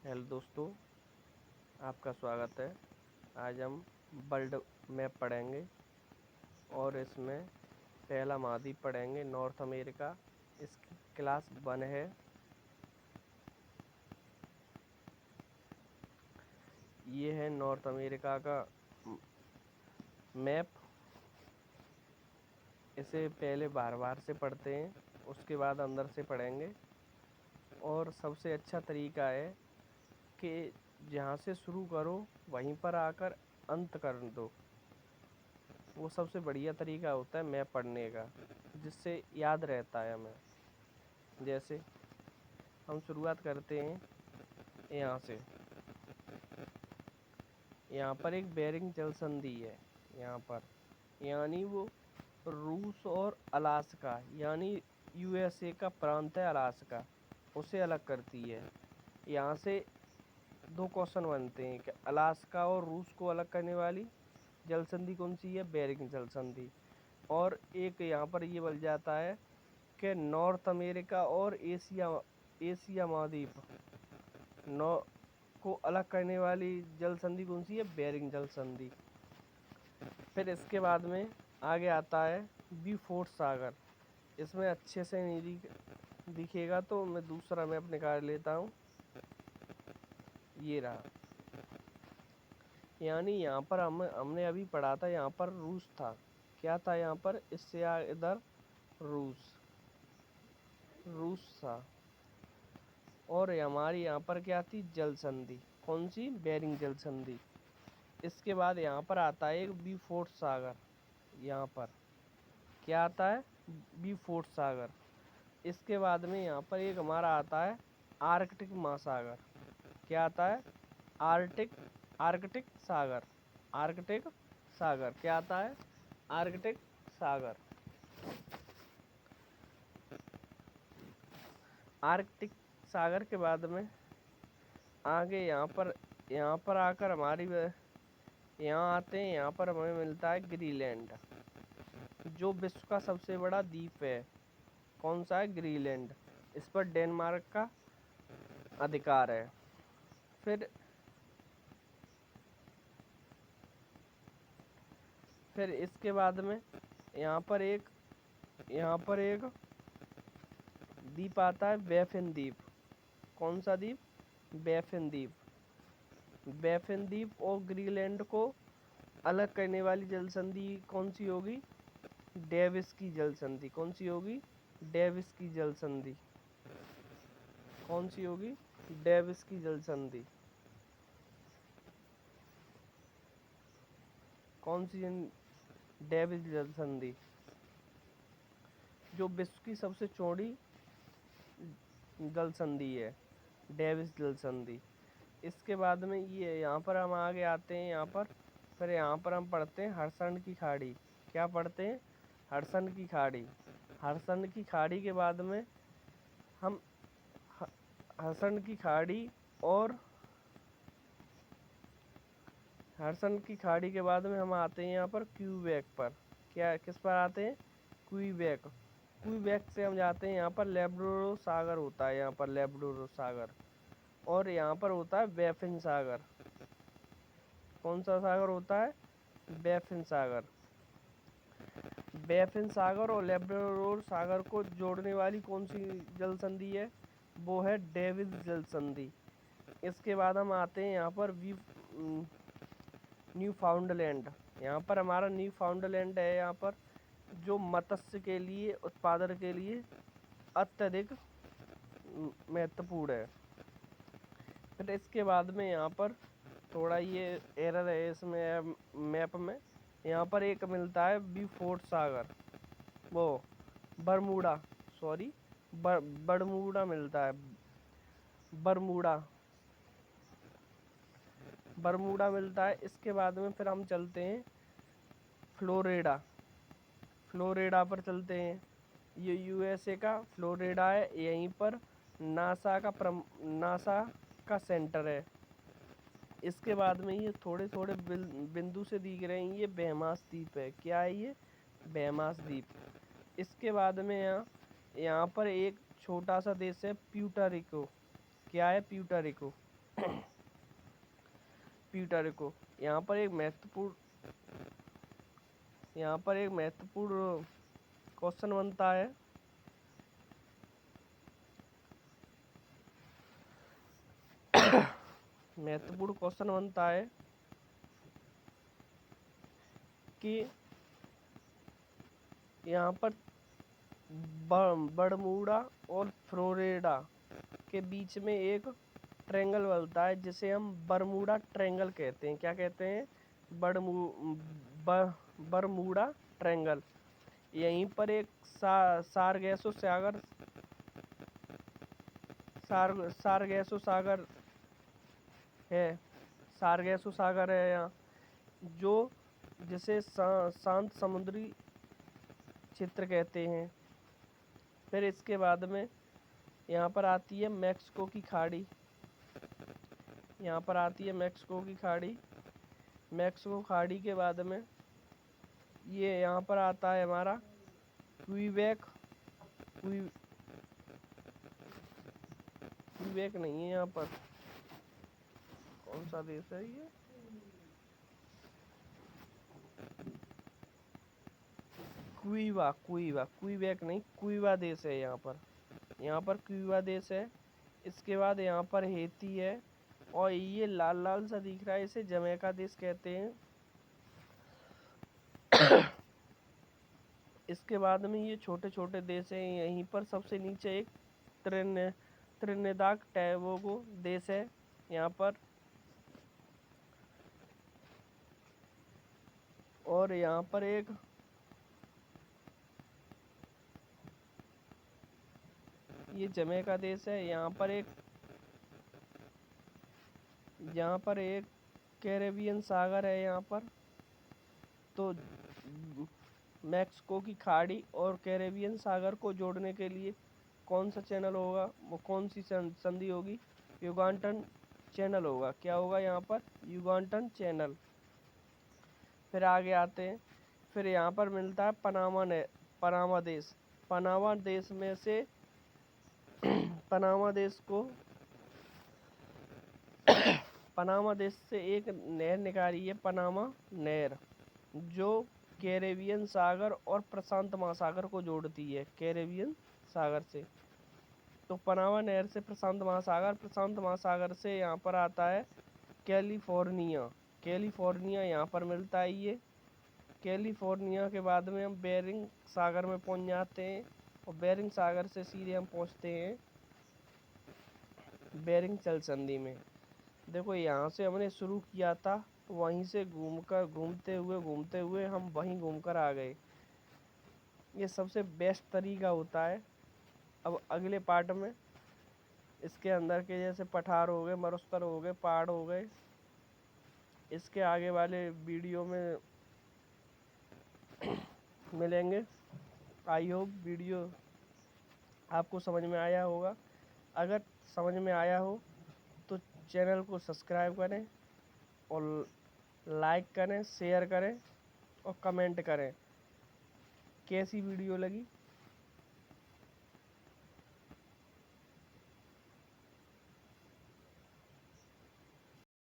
Hello दोस्तों, आपका स्वागत है। आज हम वर्ल्ड मैप पढ़ेंगे और इसमें पहला महाद्वीप पढ़ेंगे नॉर्थ अमेरिका। इसकी क्लास 1 है। ये है नॉर्थ अमेरिका का मैप। इसे पहले बार बार से पढ़ते हैं, उसके बाद अंदर से पढ़ेंगे। और सबसे अच्छा तरीका है कि जहाँ से शुरू करो वहीं पर आकर अंत कर दो। वो सबसे बढ़िया तरीका होता है मैप पढ़ने का, जिससे याद रहता है हमें। जैसे हम शुरुआत करते हैं यहाँ से। यहाँ पर एक बेरिंग जल संधि है। यहाँ पर यानी वो रूस और अलास्का यानी यूएसए का प्रांत है अलास्का, उसे अलग करती है। यहाँ से दो क्वेश्चन बनते हैं कि अलास्का और रूस को अलग करने वाली जल संधि कौन सी है? बेरिंग जल संधि। और एक यहाँ पर ये बन जाता है कि नॉर्थ अमेरिका और एशिया महाद्वीप नौ को अलग करने वाली जल संधि कौन सी है? बेरिंग जल संधि। फिर इसके बाद में आगे आता है बीफोर्ट सागर। इसमें अच्छे से नहीं दिखेगा तो मैं दूसरा मैप निकाल लेता हूँ। ये रहा। यानी यहाँ पर हमने अभी पढ़ा था, यहाँ पर रूस था। क्या था यहाँ पर? इससे इधर रूस रूस था। और हमारी यहाँ पर क्या थी? जल संधि। कौन सी? बेरिंग जल संधि। इसके बाद यहाँ पर आता है एक बीफोर्ट सागर। यहाँ पर क्या आता है? बीफोर्ट सागर। इसके बाद में यहाँ पर एक हमारा आता है आर्कटिक महासागर। क्या आता है? आर्कटिक सागर। आर्कटिक सागर क्या आता है? आर्कटिक सागर। आर्कटिक सागर के बाद में आगे यहाँ पर आकर यहाँ आते हैं। यहाँ पर हमें मिलता है ग्रीनलैंड, जो विश्व का सबसे बड़ा द्वीप है। कौन सा है? ग्रीनलैंड। इस पर डेनमार्क का अधिकार है। फिर इसके बाद में यहाँ पर एक द्वीप आता है बैफिन द्वीप। कौन सा द्वीप? बैफिन द्वीप। बैफिन द्वीप और ग्रीनलैंड को अलग करने वाली जल संधि कौन सी होगी? डेविस की जल संधि। कौन सी होगी? डेविस की जल संधि। कौन सी होगी? डेविस की जल संधि। कौन सी डेविस जल संधि, जो विश्व की सबसे चौड़ी जल संधि है, डेविस जल संधि। इसके बाद में ये यहाँ पर हम आगे आते हैं। फिर यहाँ पर हम पढ़ते हैं हर्षण की खाड़ी। क्या पढ़ते हैं? हर्षण की खाड़ी। हर्षण की खाड़ी के बाद में हम हर्षण की खाड़ी और हर्षण की खाड़ी के बाद में हम आते हैं यहाँ पर क्यूबेक पर। क्या किस पर आते हैं? क्यूबेक। क्यूबेक से हम जाते हैं यहाँ पर लेब्रोडो सागर होता है। यहाँ पर लेब्रोडो सागर। और यहाँ पर होता है बैफिन सागर। कौन सा सागर होता है? बैफिन सागर। बैफिन सागर और लेब्राडोर सागर को जोड़ने वाली कौन सी जल संधि है? वो है डेविस जल संधि। इसके बाद हम आते हैं यहाँ पर न्यू फाउंडलैंड। यहाँ पर हमारा न्यू फाउंडलैंड है, यहाँ पर जो मत्स्य के लिए उत्पादन के लिए अत्यधिक महत्वपूर्ण है। फिर इसके बाद में यहाँ पर थोड़ा ये एरर है इसमें मैप में। यहाँ पर एक मिलता है बीफोर्ट सागर, वो बरमूडा, सॉरी बरमूडा मिलता है। बरमूडा बरमूडा मिलता है। इसके बाद में फिर हम चलते हैं फ्लोरिडा। फ्लोरिडा पर चलते हैं। ये यूएसए का फ्लोरिडा है। यहीं पर नासा का सेंटर है। इसके बाद में ये थोड़े थोड़े बिंदु से दिख रहे हैं, ये बहमास द्वीप है। क्या है ये? बहमास द्वीप। इसके बाद में यहाँ पर एक छोटा सा देश है प्यूर्टो रिको। क्या है? Puerto Rico. प्यूटारिको। यहाँ पर एक महत्वपूर्ण क्वेश्चन बनता है। महत्वपूर्ण क्वेश्चन बनता है कि यहाँ पर बरमूडा और फ्लोरिडा के बीच में एक ट्रायंगल बनता है जिसे हम बरमूडा ट्रायंगल कहते हैं। क्या कहते हैं? Bermuda triangle. यहीं पर एक सारगेसो सागर है। सारगेसो सागर है यहाँ, जो जिसे शांत समुद्री क्षेत्र कहते हैं। फिर इसके बाद में यहाँ पर आती है मैक्सिको की खाड़ी। यहाँ पर आती है मैक्सिको की खाड़ी। मैक्सिको खाड़ी के बाद में ये यहाँ पर आता है हमारा क्यूबेक नहीं है। यहाँ पर कौन सा देश है ये? क्यूबेक नहीं, क्यूबा देश है यहाँ पर क्यूबा देश है। इसके बाद यहाँ पर हेती है, और ये लाल लाल सा दिख रहा है, इसे जमैका देश कहते हैं। इसके बाद में ये छोटे छोटे देश हैं। यहीं पर सबसे नीचे एक त्रिनिदाद टोबैगो देश है यहाँ पर। और यहाँ पर ये जमैका देश है। यहाँ पर एक कैरेबियन सागर है यहाँ पर। तो मैक्सिको की खाड़ी और कैरेबियन सागर को जोड़ने के लिए कौन सा चैनल होगा, वो कौन सी संधि होगी? युगांटन चैनल होगा। क्या होगा यहाँ पर? युगांटन चैनल। फिर आगे आते हैं। फिर यहाँ पर मिलता है पनामा देश। पनामा देश में से पनामा देश से एक नहर निकाली है, पनामा नहर, जो कैरेबियन सागर और प्रशांत महासागर को जोड़ती है। कैरेबियन सागर से तो पनामा नहर से प्रशांत महासागर से यहाँ पर आता है कैलिफोर्निया यहाँ पर मिलता है। ये कैलिफोर्निया के बाद में हम बेरिंग सागर में पहुँच जाते हैं, और बेरिंग सागर से सीधे हम पहुँचते हैं बेरिंग जल संधि में। देखो, यहाँ से हमने शुरू किया था, वहीं से घूमते हुए हम वहीं घूमकर आ गए। ये सबसे बेस्ट तरीका होता है। अब अगले पार्ट में इसके अंदर के जैसे पठार हो गए, मरुस्थल हो गए, पहाड़ हो गए, इसके आगे वाले वीडियो में मिलेंगे। आई होप वीडियो आपको समझ में आया होगा। अगर समझ में आया हो तो चैनल को सब्सक्राइब करें, और लाइक करें, शेयर करें, और कमेंट करें कैसी वीडियो लगी।